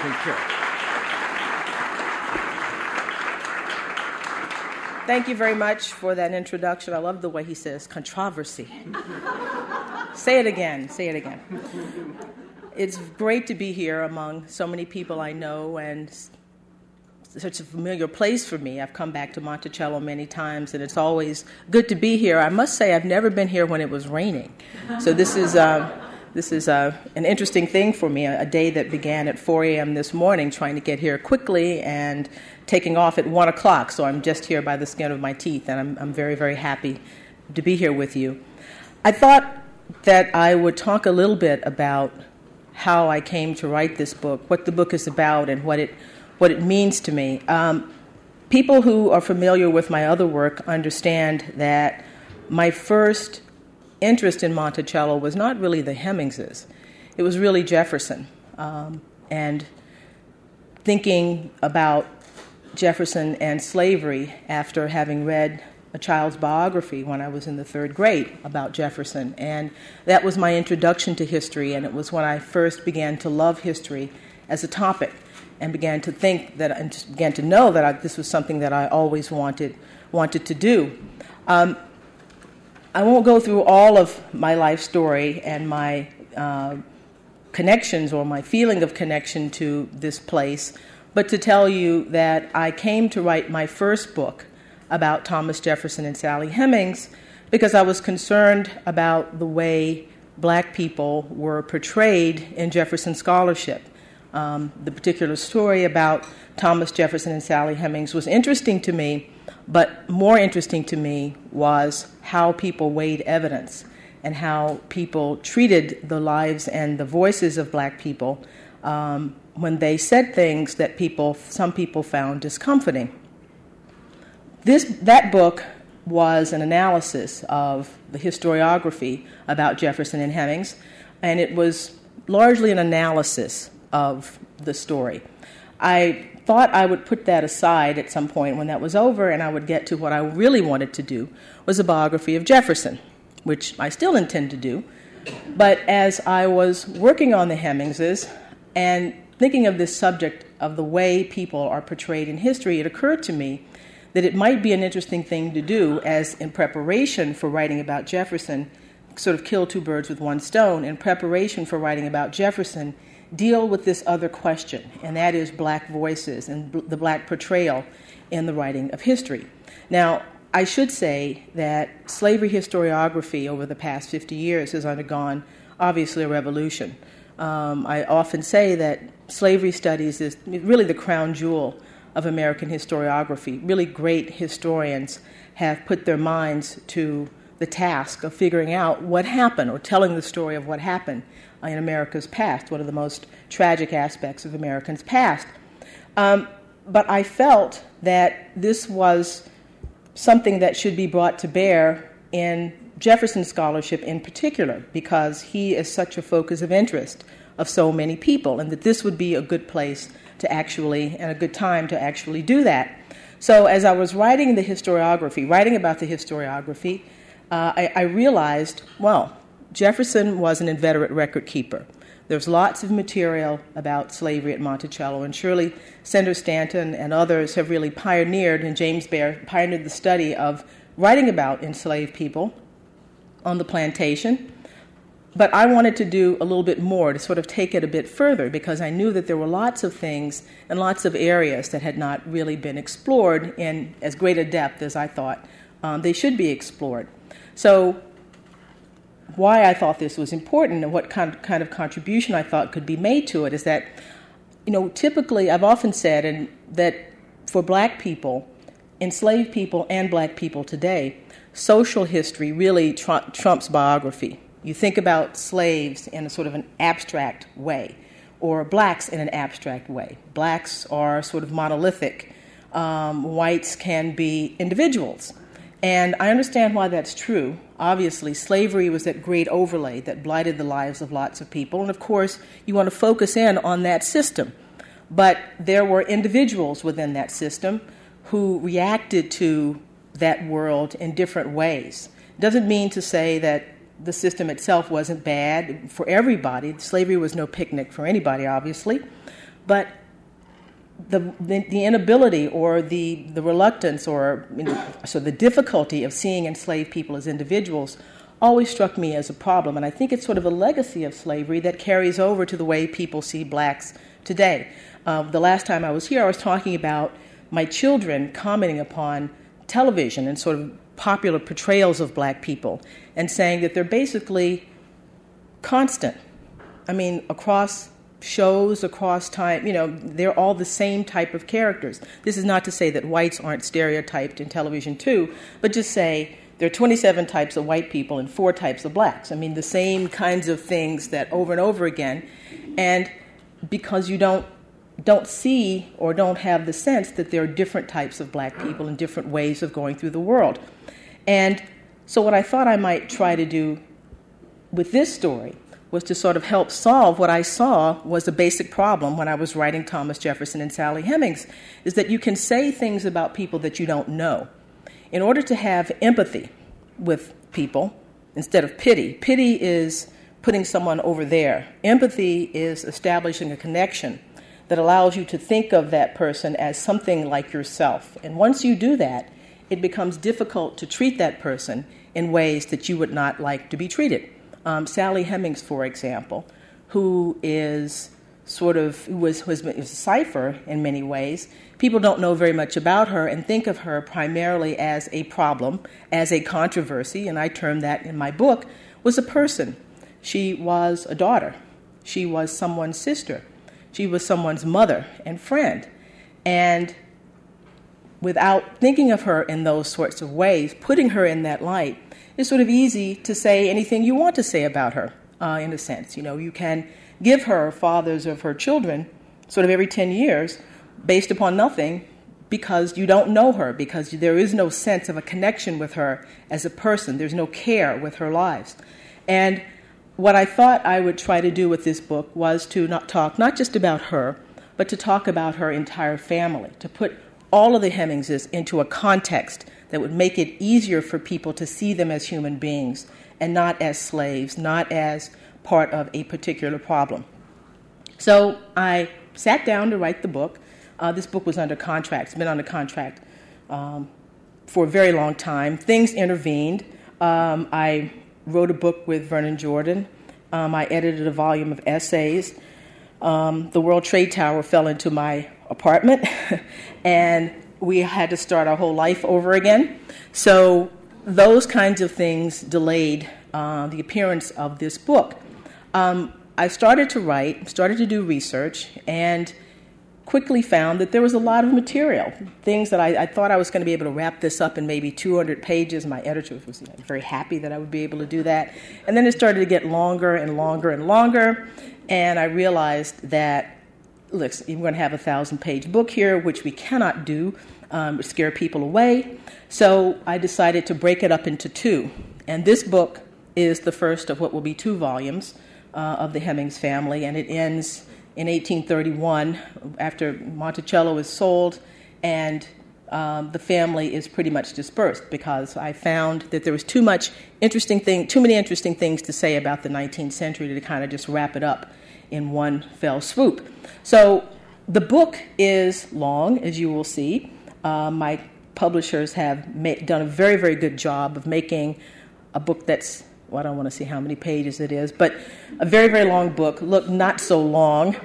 Thank you. Thank you very much for that introduction. I love the way he says controversy. Say it again. Say it again. It's great to be here among so many people I know, and such a familiar place for me. I've come back to Monticello many times, and it's always good to be here. I must say I've never been here when it was raining. So this is an interesting thing for me, a day that began at 4 a.m. this morning, trying to get here quickly and taking off at 1 o'clock. So I'm just here by the skin of my teeth, and I'm very, very happy to be here with you. I thought that I would talk a little bit about how I came to write this book, what the book is about, and what it means to me. People who are familiar with my other work understand that my first interest in Monticello was not really the Hemingses. It was really Jefferson. And thinking about Jefferson and slavery after having read a child's biography when I was in the third grade about Jefferson. And that was my introduction to history, and it was when I first began to love history as a topic and began to think that, and began to know that this was something that I always wanted to do. I won't go through all of my life story and my connections or my feeling of connection to this place, but to tell you that I came to write my first book about Thomas Jefferson and Sally Hemings because I was concerned about the way black people were portrayed in Jefferson scholarship. The particular story about Thomas Jefferson and Sally Hemings was interesting to me, but more interesting to me was how people weighed evidence and how people treated the lives and the voices of black people when they said things that some people found discomforting. That book was an analysis of the historiography about Jefferson and Hemings, and it was largely an analysis of the story. I thought I would put that aside at some point when that was over, and I would get to what I really wanted to do, was a biography of Jefferson, which I still intend to do. But as I was working on the Hemingses and thinking of this subject of the way people are portrayed in history, it occurred to me that it might be an interesting thing to do as in preparation for writing about Jefferson, sort of kill two birds with one stone, in preparation for writing about Jefferson, deal with this other question, and that is black voices and the black portrayal in the writing of history. Now, I should say that slavery historiography over the past 50 years has undergone, obviously, a revolution. I often say that slavery studies is really the crown jewel of American historiography. Really great historians have put their minds to the task of figuring out what happened or telling the story of what happened in America's past, one of the most tragic aspects of Americans' past. But I felt that this was something that should be brought to bear in Jefferson scholarship in particular, because he is such a focus of interest of so many people, and that this would be a good place to actually, and a good time to actually do that. So as I was writing about the historiography, I realized, well, Jefferson was an inveterate record keeper. There's lots of material about slavery at Monticello, and surely Senator Stanton and others have really pioneered, and James Baer pioneered the study of writing about enslaved people on the plantation. But I wanted to do a little bit more, to sort of take it a bit further, because I knew that there were lots of things and lots of areas that had not really been explored in as great a depth as I thought they should be explored. So why I thought this was important and what kind of contribution I thought could be made to it is that, typically I've often said that for black people, enslaved people and black people today, social history really trumps biography. You think about slaves in a sort of an abstract way, or blacks in an abstract way. Blacks are sort of monolithic. Whites can be individuals. And I understand why that's true. Obviously, slavery was that great overlay that blighted the lives of lots of people. And of course, you want to focus in on that system. But there were individuals within that system who reacted to that world in different ways. It doesn't mean to say that the system itself wasn't bad for everybody. Slavery was no picnic for anybody, obviously. But the inability or the reluctance or so the difficulty of seeing enslaved people as individuals always struck me as a problem. And I think it's sort of a legacy of slavery that carries over to the way people see blacks today. The last time I was here, I was talking about my children commenting upon television and sort of popular portrayals of black people and saying that they're basically constant. I mean, across shows, across time, they're all the same type of characters. This is not to say that whites aren't stereotyped in television too, but just say there are 27 types of white people and 4 types of blacks. I mean, the same kinds of things that over and over again. And because you don't see or don't have the sense that there are different types of black people and different ways of going through the world. And so what I thought I might try to do with this story was to sort of help solve what I saw was a basic problem when I was writing Thomas Jefferson and Sally Hemings, is that you can say things about people that you don't know. In order to have empathy with people instead of pity, pity is putting someone over there. Empathy is establishing a connection that allows you to think of that person as something like yourself. And once you do that, it becomes difficult to treat that person in ways that you would not like to be treated. Sally Hemings, for example, who is was a cipher in many ways. People don't know very much about her and think of her primarily as a problem, as a controversy, and I term that in my book, was a person. She was a daughter. She was someone's sister. She was someone's mother and friend. And without thinking of her in those sorts of ways, putting her in that light, it's sort of easy to say anything you want to say about her, in a sense. You can give her fathers of her children sort of every 10 years based upon nothing because you don't know her, because there is no sense of a connection with her as a person. There's no care with her lives. And what I thought I would try to do with this book was to talk not just about her, but to talk about her entire family, to put all of the Hemingses into a context that would make it easier for people to see them as human beings and not as slaves, not as part of a particular problem. So I sat down to write the book. This book was under contract. It's been under contract for a very long time. Things intervened. I wrote a book with Vernon Jordan. I edited a volume of essays. The World Trade Tower fell into my apartment, and we had to start our whole life over again. So those kinds of things delayed the appearance of this book. I started to write, started to do research, and quickly found that there was a lot of material, things that I thought I was going to be able to wrap this up in maybe 200 pages. My editor was very happy that I would be able to do that. And then it started to get longer and longer and longer, and I realized that, look, we're going to have a 1,000-page book here, which we cannot do, scare people away. So I decided to break it up into 2. And this book is the first of what will be 2 volumes of the Hemings family, and it ends in 1831 after Monticello is sold and the family is pretty much dispersed because I found that there was too many interesting things to say about the 19th century to kind of just wrap it up in one fell swoop. So the book is long, as you will see. My publishers have done a very, very good job of making a book that's, well, I don't want to see how many pages it is, but a very, very long book. Look, not so long.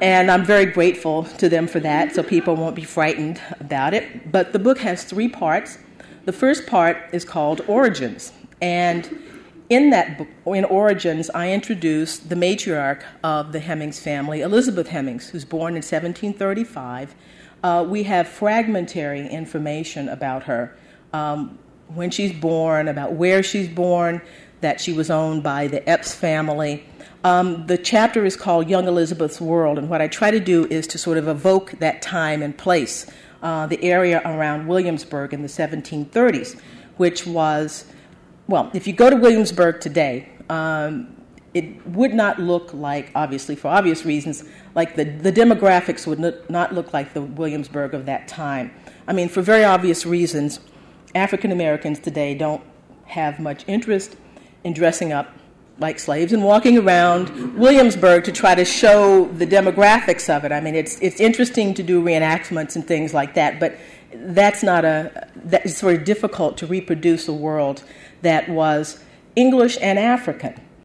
And I'm very grateful to them for that, so people won't be frightened about it. But the book has 3 parts. The first part is called Origins. And in that book, in Origins, I introduce the matriarch of the Hemings family, Elizabeth Hemings, who's born in 1735. We have fragmentary information about her. When she's born, about where she's born, that she was owned by the Epps family. The chapter is called Young Elizabeth's World, and what I try to do is to sort of evoke that time and place, the area around Williamsburg in the 1730s, which was, well, if you go to Williamsburg today, it would not look like, obviously, for obvious reasons, like the demographics would not look like the Williamsburg of that time. I mean, for very obvious reasons, African Americans today don't have much interest in dressing up like slaves and walking around Williamsburg to try to show the demographics of it. I mean, it's interesting to do reenactments and things like that, but that's sort of difficult to reproduce a world that was English and African.